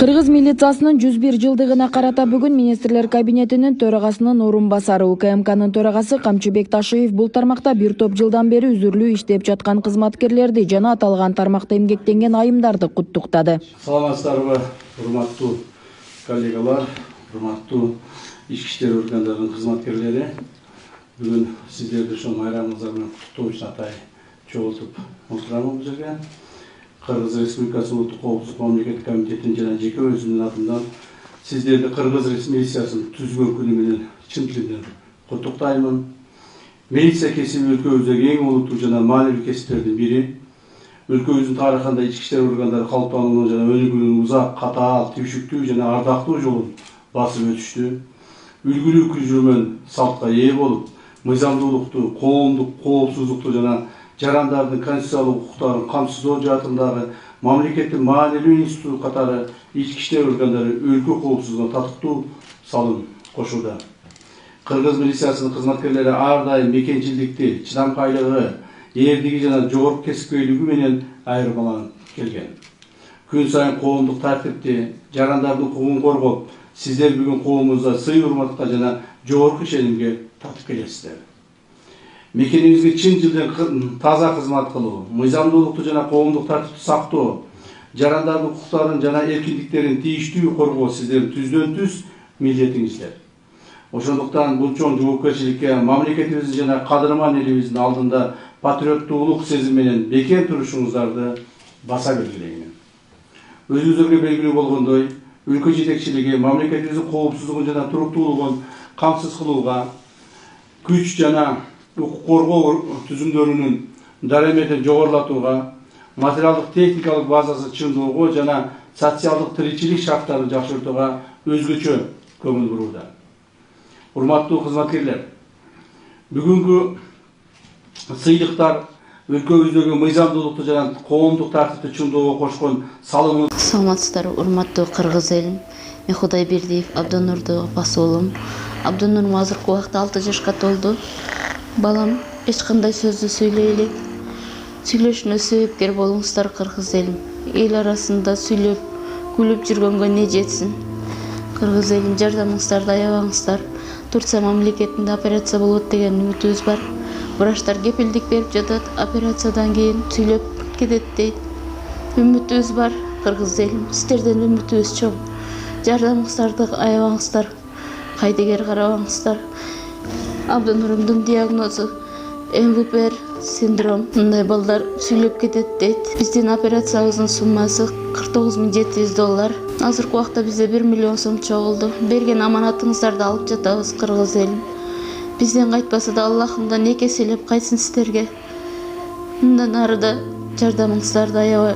Кыргыз милициясынын 101 жылдыгына карата бүгүн министрлер кабинетинин төрагасынын орун басары УКМКнын төрагасы Камчыбек Ташиев бул тармакта бир топ жылдан бери үзүрлүү иштеп жаткан кызматкерлерди жана аталган тармакта эмгектенген айымдарды куттуктады. Саламатсыздарбы, урматтуу коллегалар, урматтуу ички иштер органдарынын кызматкерлери. Бүгүн сиздерди ошо майрамыңыздар менен куттуктоо үчүн атай чогултуп отурам бул жерге. Кыргыз Республикасы Улуттук коопсуздук мамлекеттик комитетинин жана жеке өзүмдүн атымдан сиздерди Кыргыз милициясын түзгөн күнү менен чын тилимден куттуктаймын. Милиция кесиби өлкөбүздөгү эң олуттуу жана маанилүү кесиптердин бири. Өлкөбүздүн тарыхында ички иштер органдары калыптануунун жана өнүгүүнүн узак, катаал, түйшүктүү жана ардактуу жолун басып өтүштү. Үлгүлүү күржүмөн салтка ээ болуп, мыйзамдуулукту, коомдук коопсуздукту жана жарандардын конституциялык укуктарын камсыздоо жаатындагы мамлекеттин маанилүү институту катары ички иштер органдары өлкө коопсуздугуна татыктуу салым кошууда. Кыргыз милициясынын кызматкерлери ар дайым мекенчилдикти, чыдамкайлыгы, эрдиги жана жогорку кесипкөйлүгү менен айырмаланып келген. Күн сайын коомдук тартипти, жарандардын укугун коргоп, сиздер бүгүн коомубузда сый урматка жана жогорку ишенимге татып келесиздер. Мекенибизге чын жылдан таза кызмат кылуу, мыйзамдуулукту жана коомдук тартипти сактоо, жарандардын укуктарын жана эркиндиктерин тийиштүү коргоо сиздердин түздөн түз милдетиңиздер. Ошондуктан бул чоң жоопкерчиликке мамлекетибиздин жана кадырман элибиздин алдында патриоттуулук сезими менен бекем турушуңуздарды баса белгилеймин. Өзүңүздөргө белгилүү болгондой, өлкө жетекчилиги мамлекетибиздин коопсуздугун жана туруктуулугун камсыз кылууга, күч жана укук коргоо түзүмдөрүнүн дараметин жогорулатууга, материалдык техникалык базасы чыңдоого жана социалдык тиричилик шарттарын жакшыртууга өзгөчө көңүл бурууда. Урматтуу кызматкерлер, бүгүнкү сыйлыктар өлкөбүздөгү мыйзамдуулукту жана коомдук тартипти чыңдоого кошкон салымыңыз. Саламатсыздар, урматтуу кыргыз элим. Мен Кудайбердиев Абдонурду басуулум. Абдонурум азыркы убакта 6 жашка толду. Балам, эч кандай сөздү сүйлөй элек. Сүйлөшүнө себепкер болуңуздар кыргыз элим. Эл арасында сүйлөп, күлүп жүргөнгө не жетсин. Кыргыз элим, жардамыңыздарды аябаңыздар. Турция мамлекетинде операция болот деген үмүтүбүз бар. Врачтар кепилдик берип жатат, операциядан кийин сүйлөп кетет дейт. Үмүтүбүз бар кыргыз элим, сиздерден үмүтүбүз чоң. Жардамыңыздарды аябаңыздар. Кайдыгер карабаңыздар. Абдонурумдун диагнозу МВПР синдром. Мындай балдар сүйлөп кетет дейт. Биздин операциябыздын суммасы $49,700. Азыркы убакта бизде 1 миллион сом чогулду. Берген аманатыңыздарды алып жатабыз кыргыз элим. Бизден кайтпаса да Аллахымдан эки эселеп кайтсын сиздерге. Мындан ары да жардамыңыздарды аябай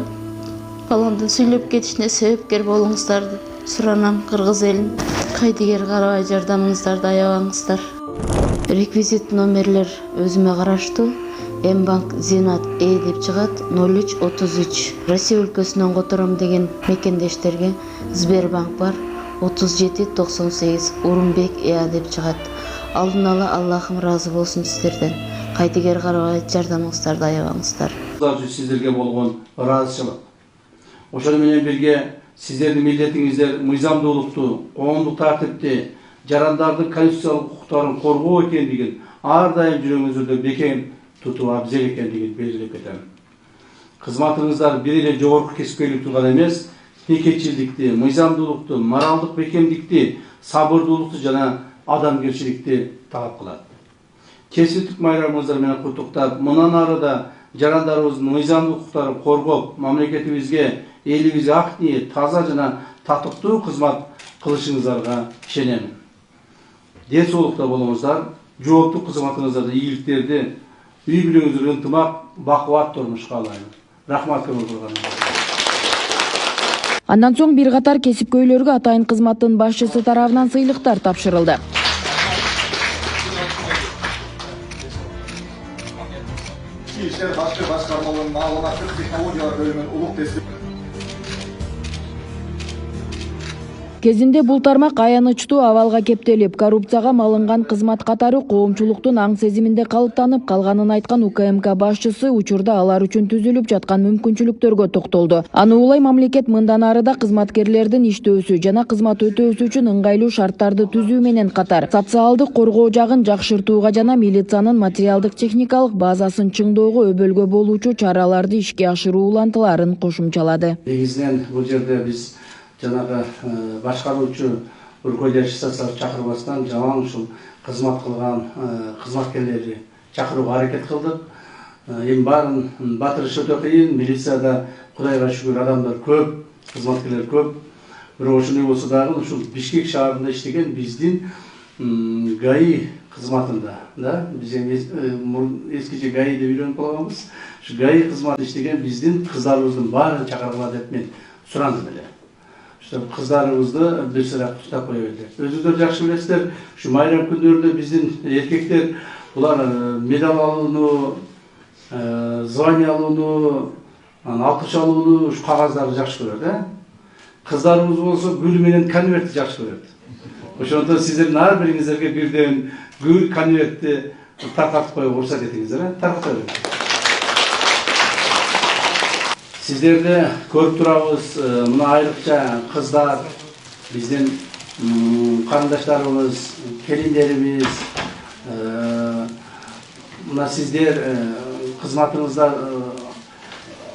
баламдын сүйлөп кетишине себепкер болуңуздарды суранам кыргыз элим. Кайдыгер карабай жардамыңыздарды аябаңыздар. Реквизит номерлер өзүмө караштуу. Мбанк Зинат деп чыгат 0333. Россия өлкөсүнөн котором деген мекендештерге Сбербанк бар 3798 Урумбек деп чыгат. Алдын ала Аллахым разы болсун сиздерден. Кайдыгер карабай жардамыңыздарды аябаңыздар. Сиздерге болгон ыраазычылык. Ошону менен бирге сиздердин милдетиңиздер мыйзамдуулукту, коомдук тартипти, жарандардын конституциялык укуктарын коргоо экендигин ар дайым жүрөгүңүздө бекем тутуу абзел экендигин белгилеп кетем. Кызматыңыздар бир эле жогорку кесипкөйлүктү гана эмес, мекенчилдикти, мыйзамдуулукту, моралдык бекемдикти, сабырдуулукту жана адамгерчиликти талап кылат. Кесиптик майрамыңыздар менен куттуктап, мындан ары да жарандарыбыздын мыйзамдуу укуктарын коргоп, мамлекетибизге, элибизге ак ниет, таза жана татыктуу кызмат кылышыңыздарга ишенем. Ден соолукта болуңуздар, жооптуу кызматыңыздарда ийгиликтерди, үй бүлөңүздөр ынтымак, бакубат турмуш каалайм. Рахмат көңүл бурганыңызга. Андан соң бир катар кесипкөйлөргө атайын кызматтын башчысы тарабынан сыйлыктар тапшырылды. İşler Başkanlığı'nın Mağlumatlık Teknolojiler Bölümünün Uluk Destek Кезинде бул тармак аянычтуу абалга кептелип, коррупцияга малынган кызмат катары коомчулуктун аң сезиминде калыптанып калганын айткан УКМК башчысы учурда алар үчүн түзүлүп жаткан мүмкүнчүлүктөргө токтолду. Аны улай мамлекет мындан ары да кызматкерлердин иштөөсү жана кызмат өтөөсү үчүн ыңгайлуу шарттарды түзүү менен катар социалдык коргоо жагын жакшыртууга жана милициянын материалдык техникалык базасын чыңдоого өбөлгө болуучу чараларды ишке ашыруу улантыларын кошумчалады. Негизинен бул жерде биз жанагы башкаруучу өлкөдө жашасалар чакырбастан жалаң ушул кызмат кылган кызматкерлерди чакырууга аракет кылдык. Эми баарын батырыш өтө кыйын, милицияда Кудайга шүгүр адамдар көп, кызматкерлер көп. Бирок ошондой болсо дагы ушул Бишкек шаарында иштеген биздин ГАИ кызматында, да, биз эскиче ГАИ деп үйрөнүп калганбыз. Ушу ГАИ кызматында иштеген биздин кыздарыбыздын баарын чакыргыла деп мен сурандым эле. Кыздарыбызды бир сыйрак туктап кое берди. Өзүңүздөр жакшы билесиздер, ушу майрам күндөрүндө биздин эркектер булар медаль алууну, звание алууну, алкыш алууну, ушу кагаздарды жакшы көрөт, Кыздарыбыз болсо гүл менен конвертти жакшы көрөт. Ошондон сиздердин ар бириңиздерге бирден гүл конвертти таркатып коюуга уруксат этиңиздер, таркатып. Сиздерди көрүп турабыз, мына айрыкча кыздар, биздин карындаштарыбыз, келиндерибиз, мына сиздер кызматыңыздар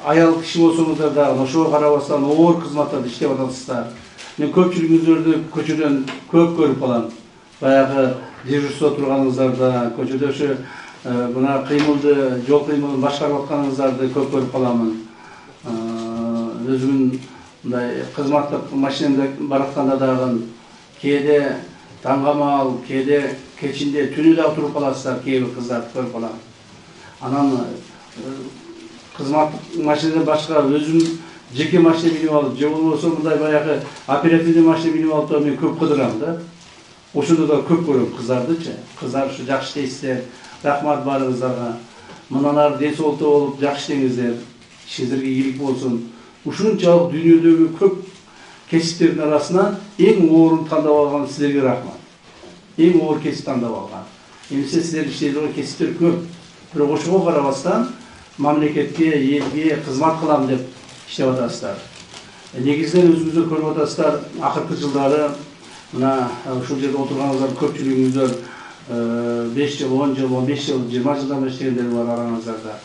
аял киши болсоңуздар дагы ошого карабастан оор кызматтарды иштеп атасыздар. Мен көпчүлүгүңүздөрдү көчөдөн көп көрүп калам. Баягы дежурство турганыңыздарда, көчөдө ошо мына кыймылды, жол кыймылын башкарып атканыңыздарды көп көрүп каламын. Өзүмүн мындай кызматтык машинамда баратканда дагы кээде таңгамал, кээде кечинде түнү да туруп каласыздар, кээ бир кыздарды көрүп калам. Анан кызматтык машинада башка өзүм жеке машина минип алып, же болбосо мындай баягы оперативный машина минип алып да мен көп кыдырам да. Ошондо да көп көрөм кыздардычы. Кыздар ушу жакшы иштейсиздер, рахмат баарыңыздарга. Мындан ары ден соолукта болуп жакшы иштеңиздер, ишиңиздерге ийгилик болсун. Ушунчалык дүйнөдөгү көп кесиптердин арасынан эң оорун тандап алган силерге рахмат. Эң оор кесип тандап алган. Эмесе силер иштейдиган кесиптер көп. Бирок ошого карабастан мамлекетке, элге кызмат кылам деп иштеп атасыздар. Негизинен өзүңүздөр көрүп атасыздар, акыркы жылдары мына ушул жерде отурганыңыздар көпчүлүгүңүздөр 5 жыл, 10 жыл, 15 жыл, 20 жылдан бери иштегендер бар араңыздарда.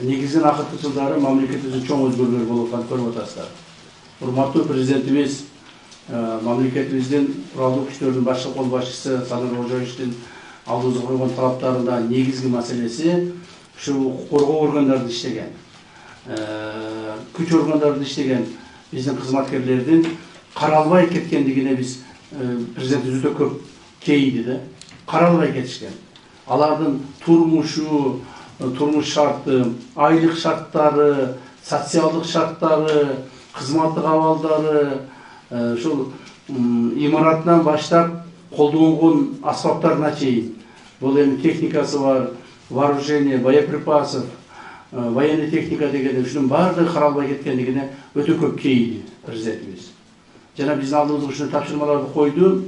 Негизинен акыркы жылдары мамлекетибиздин чоң өзгөрүүлөр болуп атканын көрүп атасыздар. Урматтуу президентибиз, мамлекетибиздин куралдуу күчтөрдүн башкы кол башчысы Садыр Ожоевичтин алдыбызга койгон талаптарында негизги маселеси ушу коргоо органдарында иштеген, күч органдарында иштеген биздин кызматкерлердин каралбай кеткендигине биз президентибиз өтө көп кейиди да. Каралбай кетишкен. Алардын турмушу, турмуш шарты, айлык шарттары, социалдык шарттары, кызматтык абалдары, ушул имаратынан баштап колдонгон аспаптарына чейин. Бул эми техникасы бар, вооружение, боеприпасов, военный техника дегенде ушунун баардыгы каралбай кеткендигине өтө көп кейиди президентибиз. Жана биздин алдыбызга ушундай тапшырмаларды койду.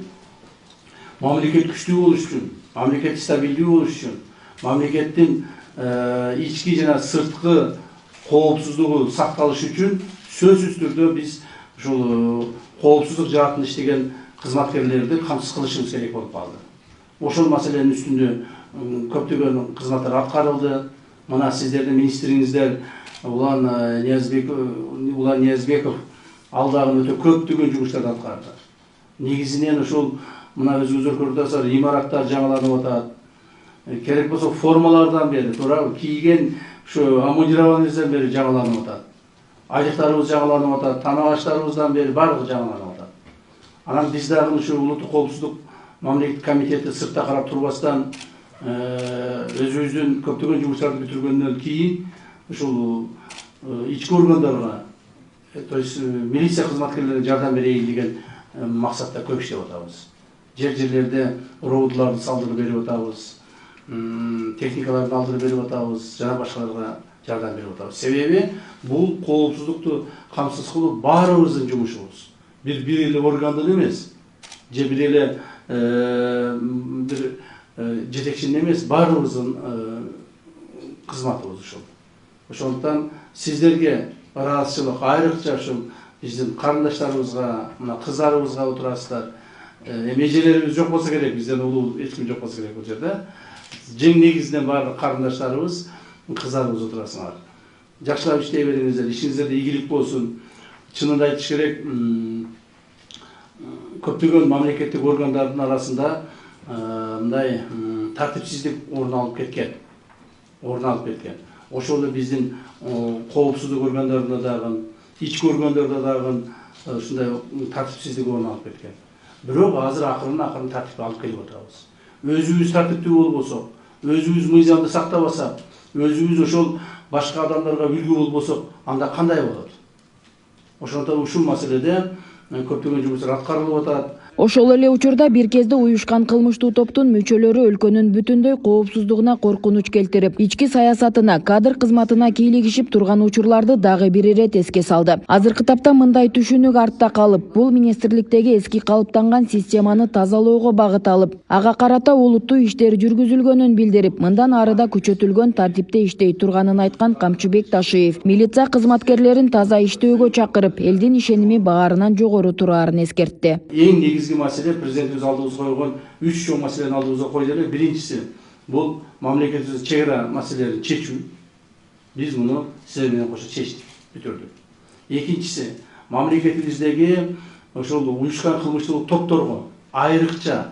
Мамлекет күчтүү болуш үчүн, мамлекет стабилдүү болуш үчүн, мамлекеттин ички жана сырткы коопсуздугу сакталыш үчүн сөзсүз түрдө биз ушул коопсуздук жаатын иштеген кызматкерлерди камсыз кылышыбыз керек болуп калды. Ошол маселенин үстүндө көптөгөн кызматтар аткарылды. Мына сиздердин министриңиздер Улан Ниязбеков алдагы өтө көптөгөн жумуштарды аткарды. Негизинен ушул мына өзүңүздөр көрүп атасыздар, имараттар жаңаланып атат. Керек болсо формалардан бери, туура кийген ушу амундированиябыздан бери жаңаланып атат. Айлыктарыбыз жаңаланып атат, тамак-аштарыбыздан бери баардыгы жаңаланып атат. Анан биз дагы ушу улуттук коопсуздук мамлекеттик комитети сыртта карап турбастан өзүбүздүн көптөгөн жумуштарды бүтүргөндөн кийин ушул ички органдарга, то есть милиция кызматкерлерине жардам берейин деген максатта көп иштеп атабыз. Жерлерде роудуларды салдырып берип атабыз, техникаларды алдырып берип атабыз, жана башкаларга жардам берип атабыз. Себеби бул коопсуздукту камсыз кылуу баарыбыздын жумушубуз. bir эле органдан эмес, же бир эле бир жетекчинин эмес, баарыбыздын кызматыбыз ушул. Ошондуктан сиздерге ыраазычылык айрыкча ушул биздин карындаштарыбызга, мына кыздарыбызга отурасыздар. Эжелерибиз жок болсо керек, бизден улуу эч ким жок болсо керек бул жерде. Жең негизинен баардык карындаштарыбыз, кыздарыбыз отурасыңар. Жакшылап иштей бериңиздер, ишиңиздерде ийгилик болсун. Чынында айтыш керек, көптөгөн мамлекеттик органдардын арасында мындай тартипсиздик орун алып кеткен. Ошол эле биздин коопсуздук органдарында дагы, ички органдарда дагы ушундай тартипсиздик орун алып кеткен. Бирок азыр акырын тартипке алып келип атабыз. Өзүбүз тартиптүү болбосок, өзүбүз мыйзамды сактабасак, өзүбүз ошол башка адамдарга үлгү болбосок, анда кандай болот? Ошондон ушул маселеде көптөгөн жумуштар аткарылып атат. Ошол эле учурда бир кезде уюшкан кылмыштуу топтун мүчөлөрү өлкөнүн бүтүндөй коопсуздугуна коркунуч келтирип, ички саясатына, кадр кызматына кийлигишип турган учурларды дагы бир ирет эске салды. Азыркы тапта мындай түшүнүк артта калып, бул министрликтеги эски калыптанган системаны тазалоого багыт алып, ага карата олуттуу иштер жүргүзүлгөнүн билдирип, мындан ары да күчөтүлгөн тартипте иштей турганын айткан Камчыбек Ташиев, милиция кызматкерлерин таза иштөөгө чакырып, элдин ишеними баарынан жогору турарын эскертти. Маселе президентimiz алдыбызга койгон 3 чоң маселени алдыбызга койду эле. Биринчиси бул мамлекетибиз чегара маселелерин чечүү. Биз муну сиздер менен кошо чечтик, бүтүрдүк. Экинчиси мамлекетибиздеги ошол уюшкан кылмыштуулук топторго, айрыкча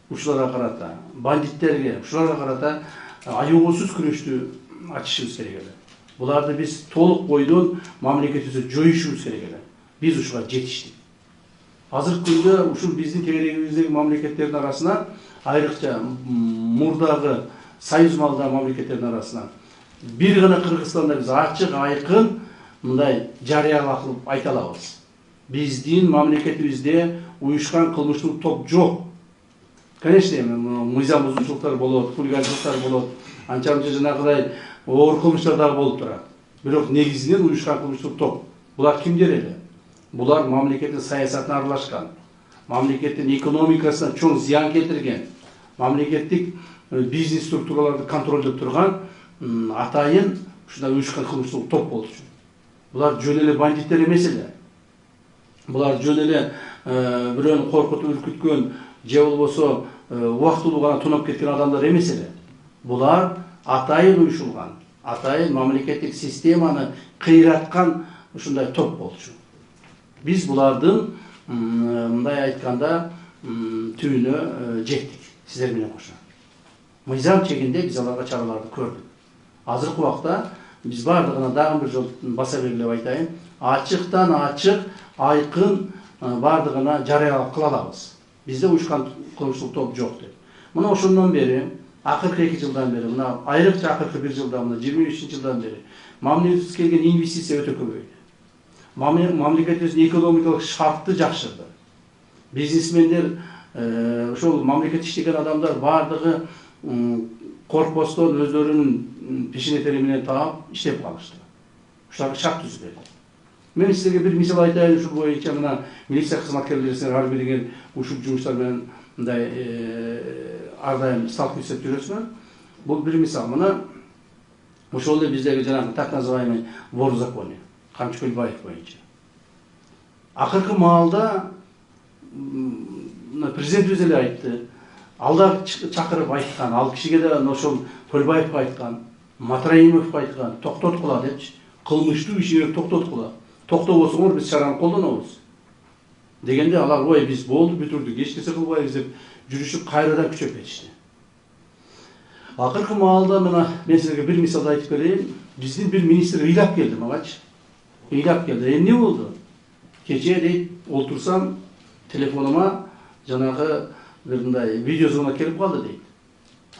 ушуларга карата, бандиттерге, ушуларга карата аягусуз күрөштү ачышыбыз керек эле. Буларды биз толук бойдон мамлекетибизде жоюшубуз керек эле. Биз ушуга жетиштик. Азыркы күндө ушул биздин тегерегибиздеги мамлекеттердин арасынан, айрыкча мурдагы союз малдагы мамлекеттердин арасынан бир гана Кыргызстанда биз ачык айкын мындай жарыялап айта алабыз. Биздин мамлекетибизде уюшкан кылмыштуулук топ жок. Конечно, мыйзам бузуучулуктар болот, хулиганчылыктар болот, анча-мынча жанагыдай оор кылмыштар дагы болуп турат. Бирок негизинен уюшкан кылмыштуулук топ. Булар кимдер эле? Булар мамлекеттин саясатына аралашкан, мамлекеттин экономикасына чоң зыян келтирген, мамлекеттик бизнес структураларды контролдоп турган атайын ушундай уюшкан кылмыштуулук топ болчу. Булар жөн эле бандиттер эмес эле. Булар жөн эле бирөөнү коркутуп үркүткөн же болбосо убактылуу гана тоноп кеткен адамдар эмес эле. Булар атайын уюшулган, атайын мамлекеттик системаны кыйраткан ушундай топ болчу. Биз булардын мындай айтканда түбүнө жеттик, сиздер менен кошо. Мыйзам чегинде биз аларга чараларды көрдүк. Азыркы убакта биз бардыгына дагы бир жолу баса белгилеп айтайын, ачыктан ачык, айкын бардыгына жарыялап кыла алабыз. Бизде уюшкан кылмыштуулук топ жок деп. Мына ошондон бери, акыркы 2 жылдан бери, мына айрыкча акыркы 1 жылдан, мына 23-жылдан бери мамлекетибизге келген инвестиция өтө көбөйдү. Мамлекетибиздин экономикалык шартты жакшырды. Бизнесмендер, ошол мамлекет иштеген адамдар бардыгы коркпостон өздөрүнүн пешенетери менен таап иштеп калышты. Ушуларга шарт түзүлдү. Мен силерге бир мисал айтайын, ушул боюнча мына милиция кызматкерлери силер ар биринен ушул жумуштар менен мындай ар дайым сталкиваться этип жүрөсүңөр. Бул бир мисал. Мына ошол эле биздеги жанагы так называемый вор в законе. Камчы Көлбаев боюнча. Акыркы маалда президентибиз эле айтты. Алда чакырып айткан, ал кишиге да ошол Көлбаевге айткан, Матраимовго айткан, токтоткула депчи. Кылмыштуу ишиңерди токтоткула. Токтобосоңор биз чараны колдонобуз. Дегенде алар ой биз болду бүтүрдүк, эч нерсе кылбайбыз деп жүрүшүп кайрадан күчөп кетишти. Акыркы маалда мына мен силерге бир мисал айтып берейин. Биздин бир министр ыйлап келди магачы. Ыйлап келди. Эмне болду? Кече дейт, олтурсам телефонума жанагы бир мындай видеозвонок келип калды дейт.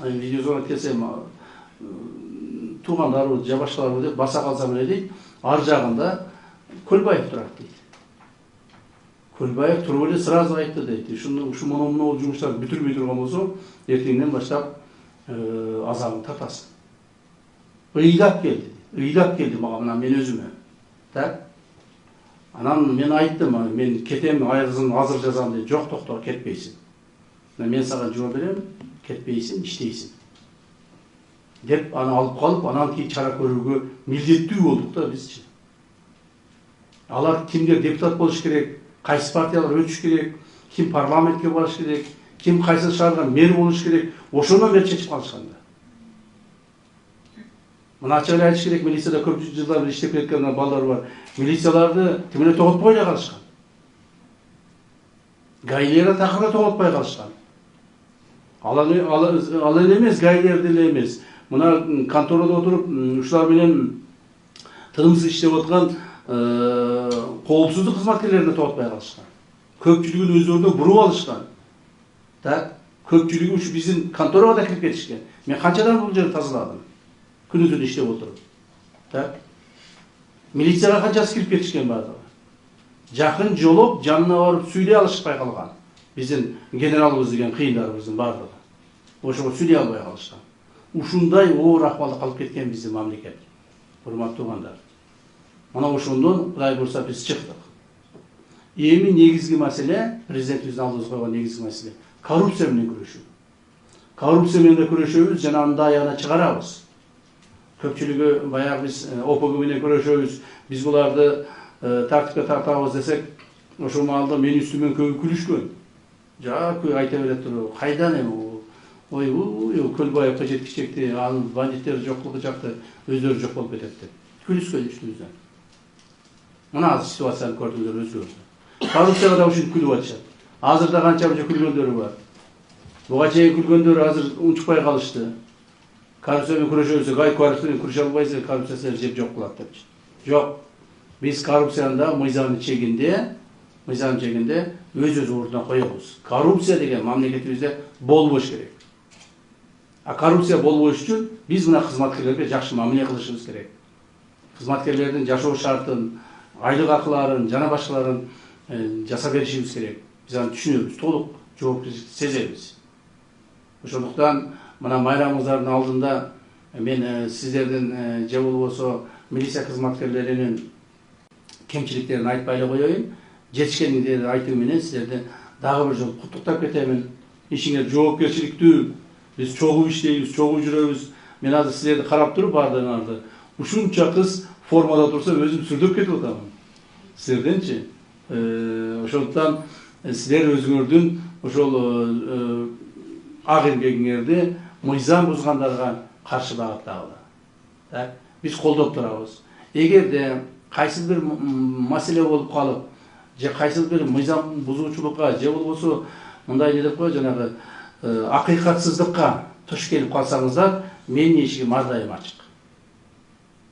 Видеозвонок келсем туугандарыбыз же башкаларбы деп баса калсам эле дейт, ар жагында Көлбаев турат дейт. Көлбаев туруп эле сразу айтты дейт. Ушу мону жумуштарды бүтүрбөй турган болсо, эртеңден баштап азабын тартасың. Ыйлап келди мага мына мен өзүмө. Так? Анан мен айттым, мен кетем, айрызын азыр жазам деп. Жоқ, тоқта, кетпейсің. Мен саған жооп берем, кетпейсің, иштейсің. Деп аны алып қалып, анан кейін чара көрүүгө милдеттүү болдук да бизчи. Алар кимдер депутат болуш керек, кайсы партиялар өтүш керек, ким парламентке барыш керек, ким кайсы шаарга мэр болуш керек, ошондон бери чечип калышкан да. Мына ачык эле айтыш керек, милицияда көп жылдар бери иштеп кеткен балдар бар. Милицияларды тимеле тоготпой эле калышкан. Гаилерди такыр тоготпой калышкан. Ал эле эмес, гаилерди эле эмес. Мына конторада отуруп, ушулар менен тынымсыз иштеп аткан коопсуздук кызматкерлерин тоготпой калышкан. Көпчүлүгүн өздөрүнө буруп алышкан. Так, көпчүлүгү ушу биздин конторага да кирип кетишкен. Мен канчадан бул жерди тазаладым. Күнү-түнү иштеп отуруп. Так. Милицияга канчасы кирип кетишкен бардыгы. Жакын жолоп, жанына барып сүйлөй алышпай калган. Биздин генералыбыз деген кыйындарыбыздын бардыгы. Ошого сүйлөй албай калышкан. Ушундай оор акыбалда калып кеткен биздин мамлекет. Урматтуу туугандар. Мына ошондон Кудай буйрса биз чыктык. Эми негизги маселе, президентибиздин алдыбызга койгон негизги маселе коррупция менен күрөшүү. Коррупция менен күрөшөбүз, жана анда аягына чыгарабыз. Көпчүлүгү баягы биз ОПГ менен күрөшөбүз, биз буларды тартипке тартабыз десек, ошол маалда менин үстүмөн көбү күлүшкөн. Көбү айта берет туруп, кайдан эми ой, Көлбаевка жеткичекти, анын бандиттер жоклугу жакты өздөрү жок болуп кетет деп. Күлүшкөн үстүбүздөн. Мына азыр ситуацияны көрдүңүздөр өзгөрдү. Коррупцияга да ушинтип күлүп атышат. Азыр да канча күлгөндөрү бар. Буга чейин күлгөндөрү азыр унчукпай калышты. Коррупция менен күрөшөбүз, коррупция менен күрөшө албайсыз, коррупция силерди жеп жок кылат депчи. Жок. Биз коррупцияны да мыйзамдын чегинде өз ордуна коебуз. Коррупция деген мамлекетибизде болбош керек. А коррупция болбош үчүн биз мына кызматкерлерге жакшы мамиле кылышыбыз керек. Кызматкерлердин жашоо шартын, айлык акыларын, жана башкаларын жасап беришибиз керек. Биз аны түшүнөбүз, толук жоопкерчиликти сезебиз. Ошондуктан мына майрамыңыздардын алдында мен сиздердин же болбосо милиция кызматкерлеринин кемчиликтерин айтпай эле коеюн. Жетишкендерди айтуу менен сиздерди дагы бир жолу куттуктап кетемин. Ишиңер жоопкерчиликтүү, биз чогуу иштейбиз, чогуу жүрөбүз. Мен азыр сиздерди карап туруп бардыгыңарды ушунча кыз формада турса өзүм сүрдөп кетип атамын. Сиздерденчи. Ошондуктан сиздер өзүңөрдүн ошол ак эмгегиңерди мыйзам бузгандарга каршы багыттагыла. Так, биз колдоп турабыз. Эгерде кайсы бир маселе болуп калып, же кайсы бир мыйзам бузуучулукка, же болбосо мындай деп кой, жанагы акыйкатсыздыкка туш келип калсаңыздар, менин эшигим ар дайым ачык.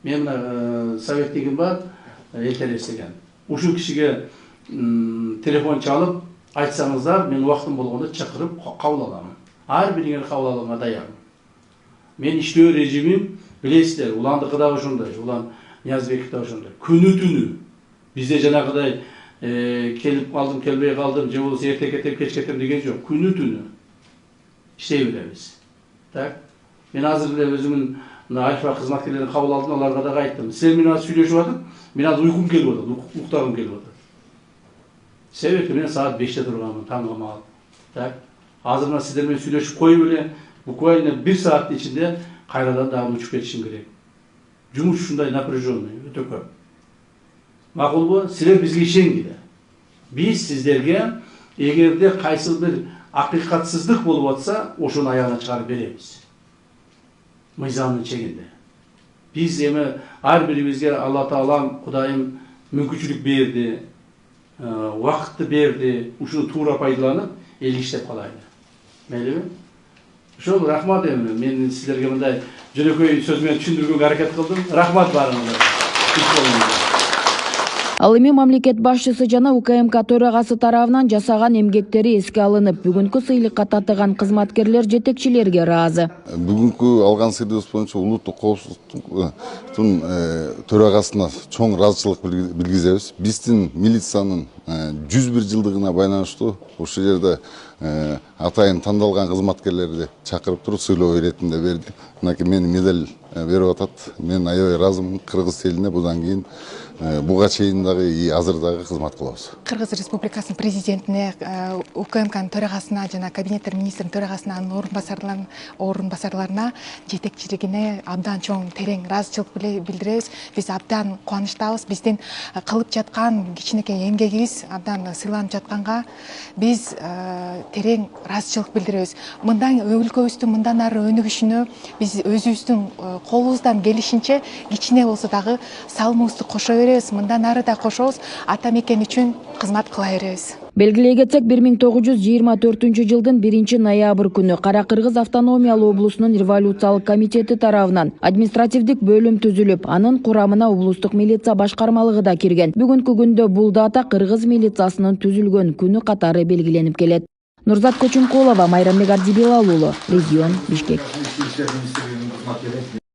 Мен мына советтигим бар, Элтерес деген. Ушул кишиге телефон чалып айтсаңыздар, мен убактым болгондо чакырып кабыл аламын. Ар бириңерди кабыл алууга даярмын. Мен иштөө режимим билесиздер, уландыкы да ошондой, улан Ниязбеков да ошондой. Күнү-түнү бизде жанагыдай келип калдым, келбей калдым, же болбосо эрте кетем, кеч кетем деген жок. Күнү-түнү иштей беребиз. Так? Мен азыр эле өзүмдүн Альфа кызматкерлерин кабыл алдым, аларга да айттым. Силер менен сүйлөшүп атып, мен азыр уйкум келип атат, уктагым келип атат. Себеби мен саат 5-те турганмын, таңга маал. Так? Азыр мына сиздер менен сүйлөшүп коюп эле, буквально 1 сааттын ичинде кайрадан дагы учуп кетишим керек. Жумуш ушундай напряженный, өтө көп. Макулбу? Силер бизге ишенгиле. Биз сиздерге эгерде кайсы бир акыйкатсыздык болуп атса, ошону аягына чыгарып беребиз. Мыйзамдын чегинде. Биз эми ар бирибизге Алла Таалам, Кудайым мүмкүнчүлүк берди, убакытты берди, ушуну туура пайдаланып, эл иштеп калайлы. Мейлиби? Ошол рахмат эми. Мен силерге мындай жөнөкөй сөз менен түшүндүргөнгө аракет кылдым. Рахмат баарыңызга. Ал эми мамлекет башчысы жана УКМК төрагасы тарабынан жасаган эмгектери эске алынып, бүгүнкү сыйлыкка татыган кызматкерлер жетекчилерге ыраазы. Бүгүнкү алган сыйдыгыбыз боюнча улуттук коопсуздуктун төрагасына чоң ыраазычылык билгизебиз. Биздин милициянын 101 жылдыгына байланыштуу ушул жерде атайын тандалган кызматкерлерди чакырып туруп сыйлоо иретинде берди. Мынакей мени медаль берип атат. Мен аябай ыраазымын. Кыргыз элине будан кийин буга чейин дагы азыр дагы кызмат кылабыз. Кыргыз Республикасынын президентине, УКМКнын төрагасына жана кабинеттер министринин төрагасына, анын орун басарларына жетекчилигине абдан чоң терең ыраазычылык билдиребиз. Биз абдан кубанычтабыз. Биздин кылып жаткан кичинекей эмгегибиз абдан сыйланып жатканга биз терең ыраазычылык билдиребиз. Мындан өлкөбүздүн мындан ары өнүгүшүнө биз өзүбүздүн колубуздан келишинче кичине болсо дагы салымыбызды кошо беребиз. Мындан ары да кошобуз. Ата мекен үчүн кызмат кыла беребиз. Белгилей кетсек, 1924 жылдын 1-ноябрь күнү Кара Кыргыз автономиялуу облусунун революциялык комитети тарабынан административдик бөлүм түзүлүп, анын курамына облустук милиция башкармалыгы да кирген. Бүгүнкү күндө бул дата кыргыз милициясынын түзүлгөн күнү катары белгиленип келет. Нурзат Кочункулова, Майрамбек Ардибилал уулу, Регион, Бишкек.